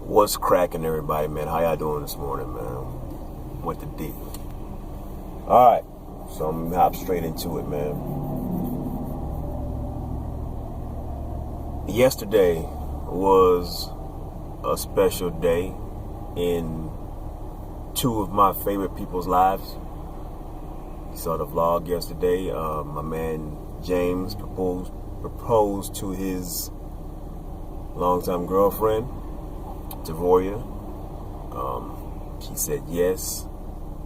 What's cracking, everybody, man? How y'all doing this morning, man? What the deal? Alright, so I'm gonna hop straight into it, man. Yesterday was a special day in two of my favorite people's lives. You saw the vlog yesterday. My man James proposed to his longtime girlfriend, Tavoria. She said yes.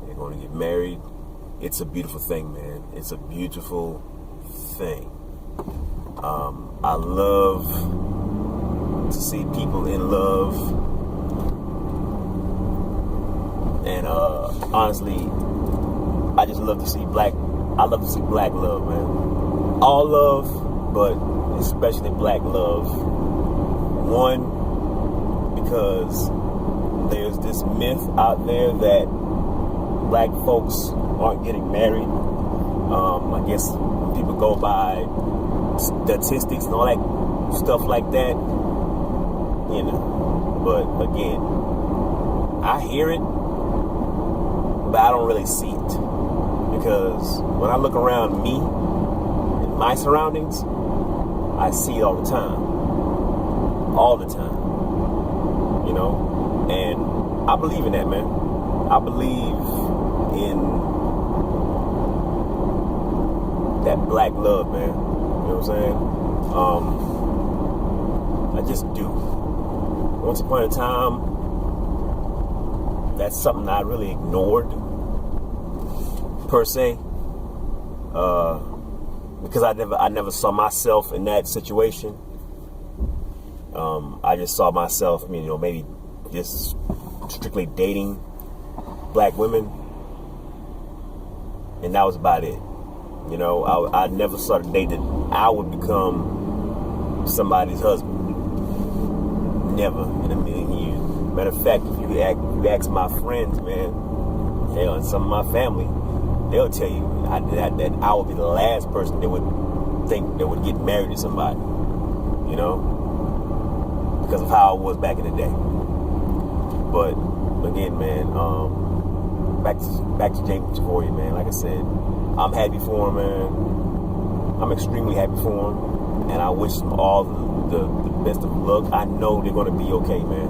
They're going to get married. It's a beautiful thing, man. It's a beautiful thing. I love to see people in love. And honestly, I just love to see black love, man. All love, but especially black love. One, because there's this myth out there that black folks aren't getting married. I guess when people go by statistics and all that stuff like that, you know. But again, I hear it, but I don't really see it. Because when I look around me and my surroundings, I see it all the time. All the time. You know? And I believe in that, man. I believe in that black love, man. You know what I'm saying? I just do. Once upon a time, that's something I really ignored, per se, because I never saw myself in that situation. I just saw myself, you know, maybe just strictly dating black women, and that was about it. You know, I never saw the day that I would become somebody's husband. Never in a million years. Matter of fact, if you ask my friends, man, hell, and some of my family, they'll tell you that I would be the last person they would think that would get married to somebody. You know, because of how I was back in the day. But again, man, back to James Tavoria, man. Like I said, I'm happy for him, man. I'm extremely happy for him, and I wish them all the best of luck. I know they're gonna be okay, man.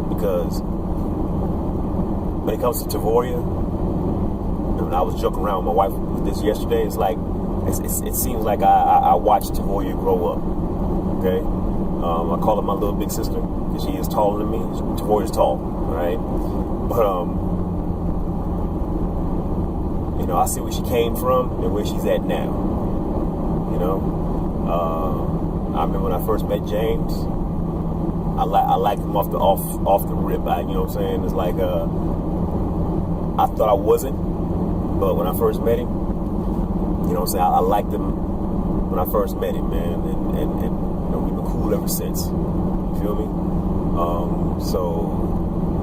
Because when it comes to Tavoria, and I was joking around with my wife with this yesterday. It's like it seems like I watched Tavoria grow up. Okay, I call her my little big sister because she is taller than me. Tavoria's tall, all right? But you know, I see where she came from and where she's at now. You know, I remember when I first met James. I liked him off the rip. You know what I'm saying? It's like I thought I wasn't, but when I first met him, you know what I'm saying, I liked him when I first met him, man, and you know, we've been cool ever since. You feel me? So,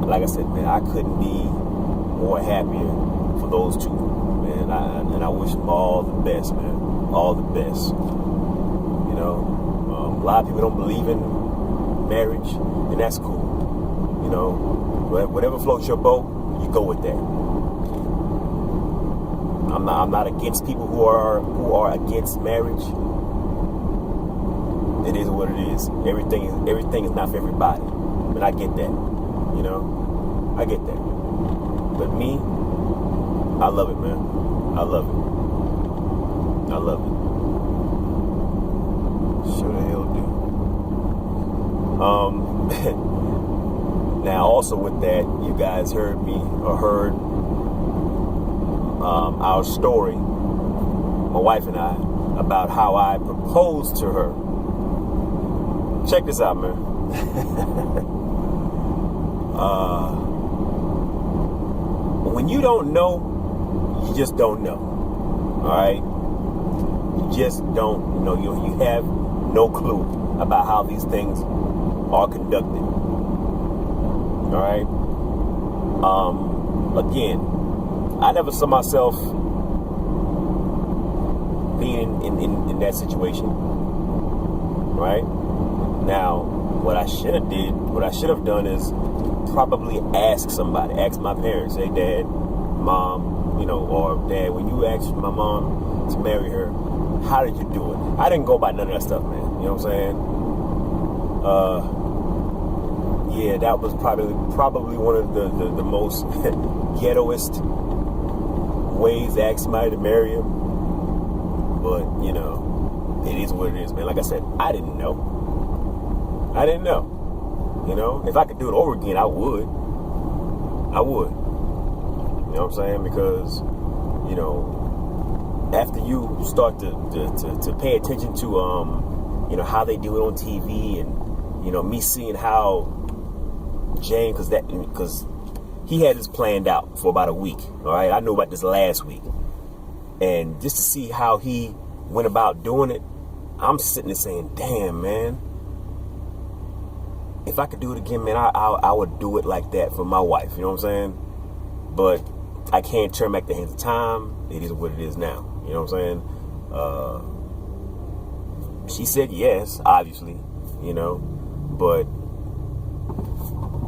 like I said, man, I couldn't be more happier for those two, man. And I wish them all the best, man. All the best. You know, a lot of people don't believe in marriage, and that's cool. You know, whatever floats your boat, you go with that. I'm not against people who are against marriage. It is what it is. Everything is not for everybody, and I get that. You know, I get that. But me, I love it, man. I love it. I love it. Sure the hell do. Now, also with that, you guys heard our story, my wife and I, about how I proposed to her. Check this out, man. When you don't know, you just don't know. All right? You just don't know. You have no clue about how these things are conducted. All right? Again, I never saw myself being in that situation. Right? Now, what I should have done is probably ask somebody, ask my parents, hey, Dad, Mom, or Dad, when you asked my mom to marry her, how did you do it? I didn't go by none of that stuff, man. You know what I'm saying? Yeah, that was probably one of the most ghettoest ways to ask somebody to marry him. But, it is what it is, man. Like I said, I didn't know. If I could do it over again, I would. You know what I'm saying? Because, after you start to pay attention to, how they do it on TV and, me seeing how Jane, because he had this planned out for about a week. All right. I knew about this last week. And just to see how he went about doing it, I'm sitting there saying, damn, man, if I could do it again, man, I would do it like that for my wife. You know what I'm saying? But I can't turn back the hands of time. It is what it is now. You know what I'm saying? She said yes, obviously, but,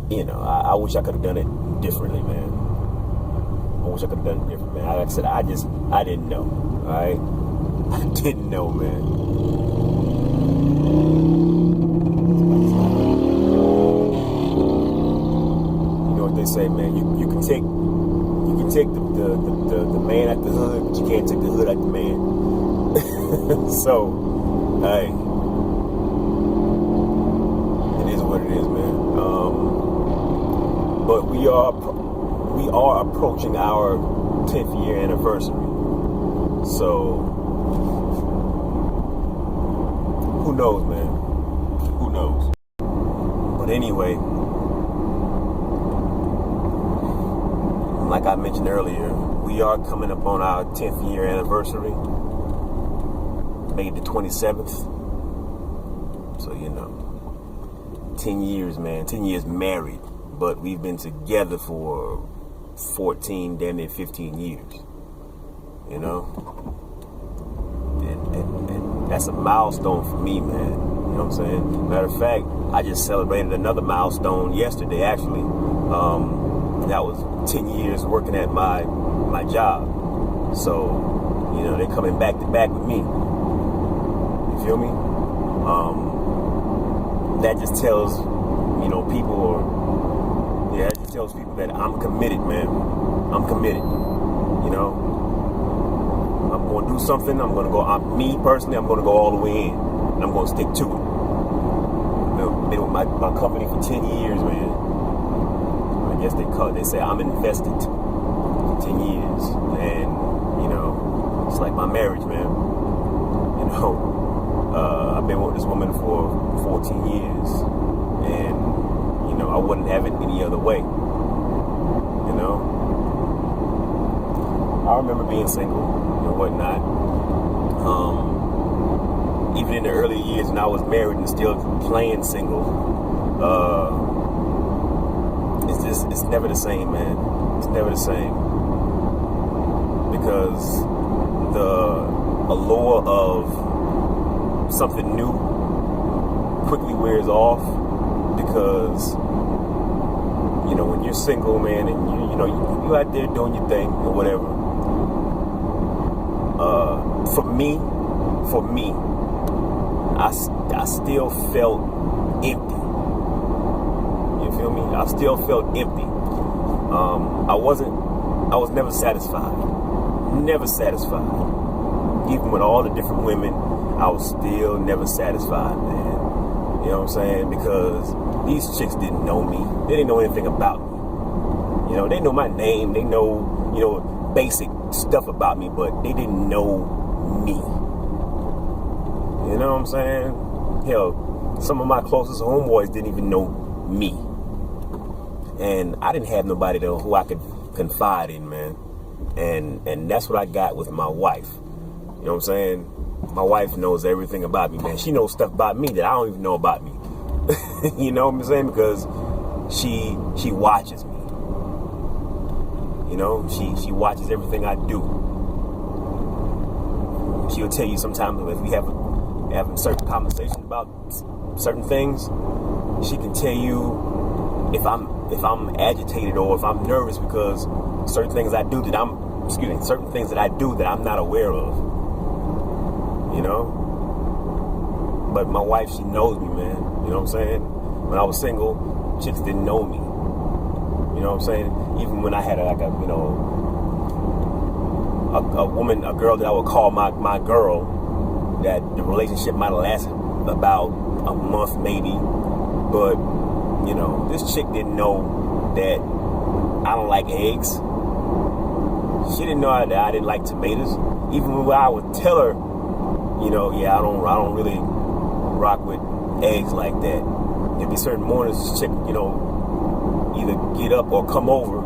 I wish I could have done it differently, man. I wish I could have done it differently, man. Like I said, I didn't know, all right? I didn't know, man. They say, man, you can take the man out the hood, but you can't take the hood out the man. So, hey, it is what it is, man. But we are approaching our 10th year anniversary. So, who knows, man? Who knows? But anyway, like I mentioned earlier, we are coming up on our 10th year anniversary, May the 27th. So, 10 years, man. 10 years married, but we've been together for 14, damn near 15 years. And that's a milestone for me, man. You know what I'm saying? Matter of fact, I just celebrated another milestone yesterday, actually. That was 10 years working at my job. So, they're coming back to back with me. You feel me? That just tells, people, that just tells people that I'm committed, man. I'm committed. I'm going to do something. I'm going to go, me personally, I'm going to go all the way in. And I'm going to stick to it. I've been with my company for 10 years, man. I guess they say I'm invested for 10 years. And, it's like my marriage, man. I've been with this woman for 14 years. And, I wouldn't have it any other way. I remember being single and whatnot. Even in the early years when I was married and still playing single, it's never the same, man. It's never the same. Because the allure of something new quickly wears off. Because, when you're single, man, and you out there doing your thing or whatever. For me, I still felt empty. You feel me? I still felt empty. I was never satisfied. Never satisfied. Even with all the different women, I was still never satisfied, man. You know what I'm saying? Because these chicks didn't know me. They didn't know anything about me. They know my name. They know, basic stuff about me, but they didn't know me. You know what I'm saying? Hell, some of my closest homeboys didn't even know me. And I didn't have nobody who I could confide in, man. And that's what I got with my wife. You know what I'm saying? My wife knows everything about me, man. She knows stuff about me that I don't even know about me. You know what I'm saying? Because she watches me. She watches everything I do. She'll tell you sometimes if we have a certain conversation about certain things, She can tell you if I'm agitated or if I'm nervous because certain things I do that I'm not aware of. You know? But my wife, she knows me, man. You know what I'm saying? When I was single, chicks didn't know me. You know what I'm saying? Even when I had a girl that I would call my girl, that the relationship might have lasted about a month maybe, but you know, this chick didn't know that I don't like eggs. She didn't know that I didn't like tomatoes. Even when I would tell her, you know, yeah, I don't really rock with eggs like that. There'd be certain mornings this chick, you know, either get up or come over,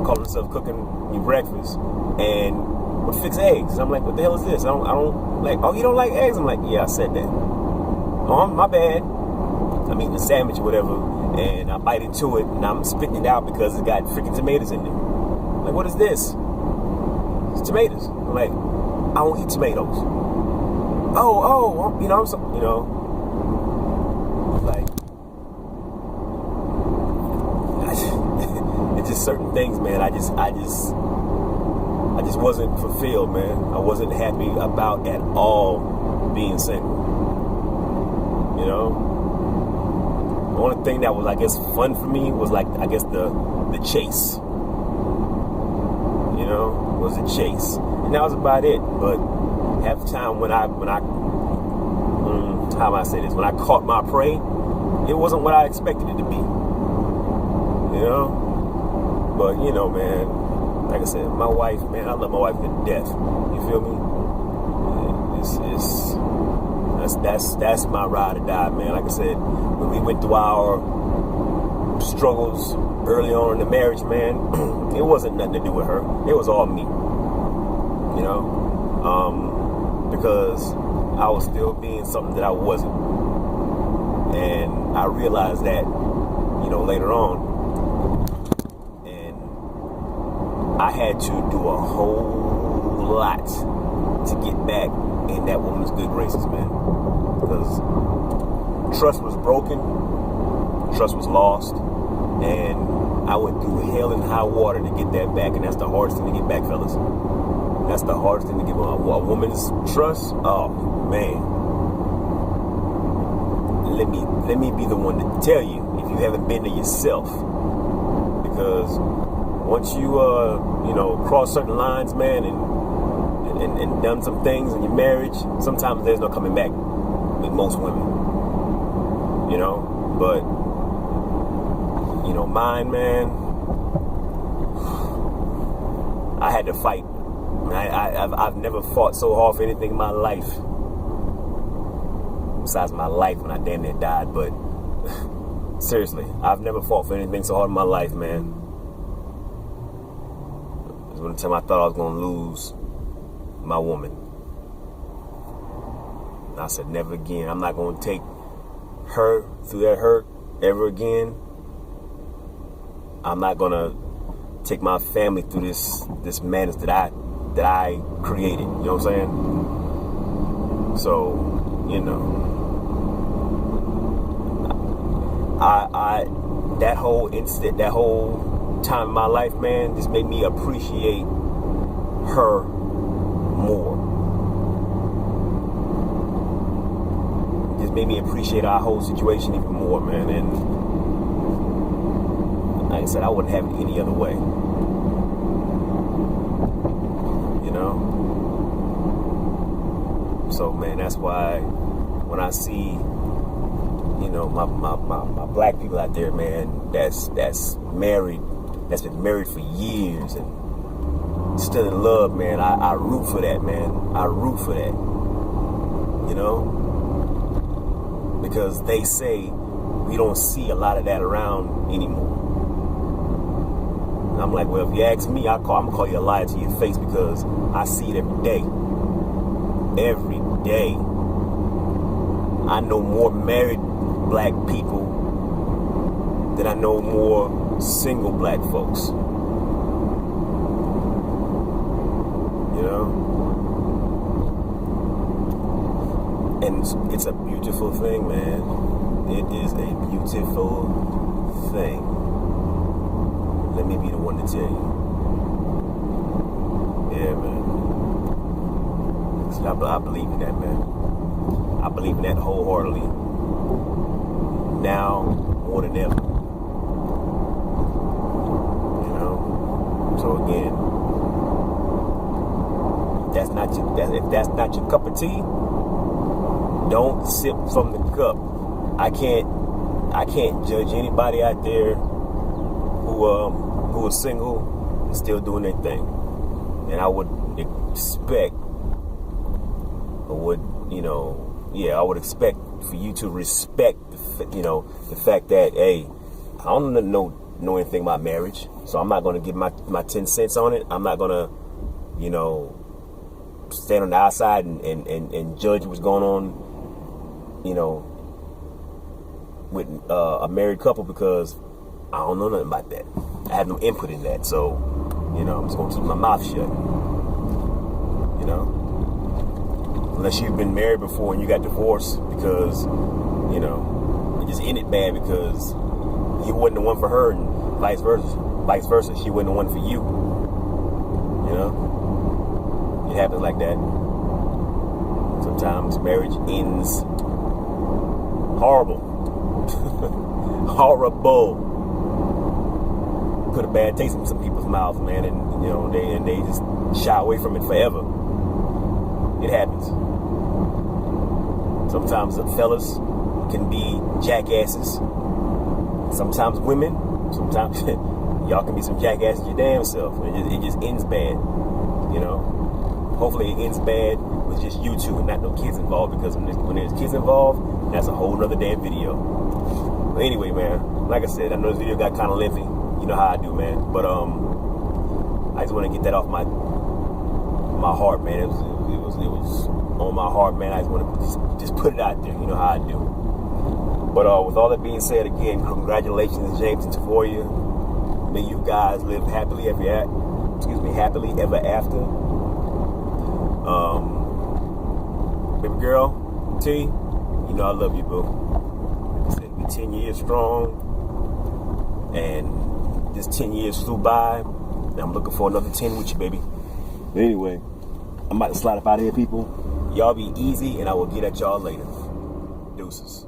call herself cooking me breakfast, and would fix eggs. And I'm like, what the hell is this? I don't like, oh, you don't like eggs? I'm like, yeah, I said that. Oh, my bad. I'm eating a sandwich or whatever, and I bite into it, and I'm spitting it out because it got freaking tomatoes in there. I'm like, what is this? It's tomatoes. I'm like, I don't eat tomatoes. Oh, you know, like, it's just certain things, man. I just wasn't fulfilled, man. I wasn't happy about at all being single. You know, the only thing that was, I guess, fun for me was like, I guess the chase. You know, was the chase, and that was about it. But half the time when I how am I say this? When I caught my prey, it wasn't what I expected it to be. You know, but you know, man. Like I said, my wife, man, I love my wife to death. You feel me? That's my ride or die, man. Like I said, when we went through our struggles early on in the marriage, man, it wasn't nothing to do with her. It was all me. You know? Because I was still being something that I wasn't. And I realized that, you know, later on. I had to do a whole lot to get back in that woman's good graces, man. Because trust was broken, trust was lost, and I went through hell and high water to get that back, and that's the hardest thing to get back, fellas. That's the hardest thing to get a woman's trust. Oh, man. Let me be the one to tell you if you haven't been to yourself. Because once you, you know, cross certain lines, man, and done some things in your marriage, sometimes there's no coming back with most women, you know. But, you know, mine, man, I had to fight. I've never fought so hard for anything in my life, besides my life when I damn near died. But seriously, I've never fought for anything so hard in my life, man. One time I thought I was going to lose my woman. And I said, never again. I'm not going to take her through that hurt ever again. I'm not going to take my family through this madness that I created. You know what I'm saying? So, you know, that whole incident, that whole time in my life, man, just made me appreciate her more. Just made me appreciate our whole situation even more, man. And like I said, I wouldn't have it any other way. You know? So, man, that's why when I see, you know, my black people out there, man, that's married, that's been married for years and still in love, man, I root for that, man. I root for that. You know? Because they say we don't see a lot of that around anymore. And I'm like, well, if you ask me, I'm going to call you a liar to your face, because I see it every day. Every day. I know more married black people than I know more single black folks. You know? And it's a beautiful thing, man. It is a beautiful thing. Let me be the one to tell you. Yeah, man. So I believe in that, man. I believe in that wholeheartedly. Now more than ever. You know. So again, if that's not your cup of tea, don't sip from the cup. I can't judge anybody out there who is single and still doing their thing. And I would expect, I would expect for you to respect, the fact that, hey, I don't know anything about marriage, so I'm not going to give my 10 cents on it. I'm not going to, stand on the outside and judge what's going on, with a married couple, because I don't know nothing about that. I have no input in that, so I'm just gonna keep my mouth shut. Unless you've been married before and you got divorced because it just ended bad because you wasn't the one for her, and vice versa, she wasn't the one for you. It happens like that. Sometimes marriage ends horrible. Horrible. Put a bad taste in some people's mouths, man, and they just shy away from it forever. It happens. Sometimes the fellas can be jackasses. Sometimes women. Sometimes y'all can be some jackasses your damn self. It just ends bad. Hopefully it ends bad with just you two and not no kids involved, because when there's kids involved, that's a whole nother damn video. But anyway, man, like I said, I know this video got kind of lengthy. You know how I do, man. But I just want to get that off my heart, man. It was on my heart, man. I just want to just put it out there. You know how I do. But with all that being said, again, congratulations, James and Taforia. May you guys live happily ever after. Baby girl, T, I love you, boo. Like I said, we 10 years strong, and this 10 years flew by, and I'm looking for another 10 with you, baby. But anyway, I'm about to slide up out of here, people. Y'all be easy, and I will get at y'all later. Deuces.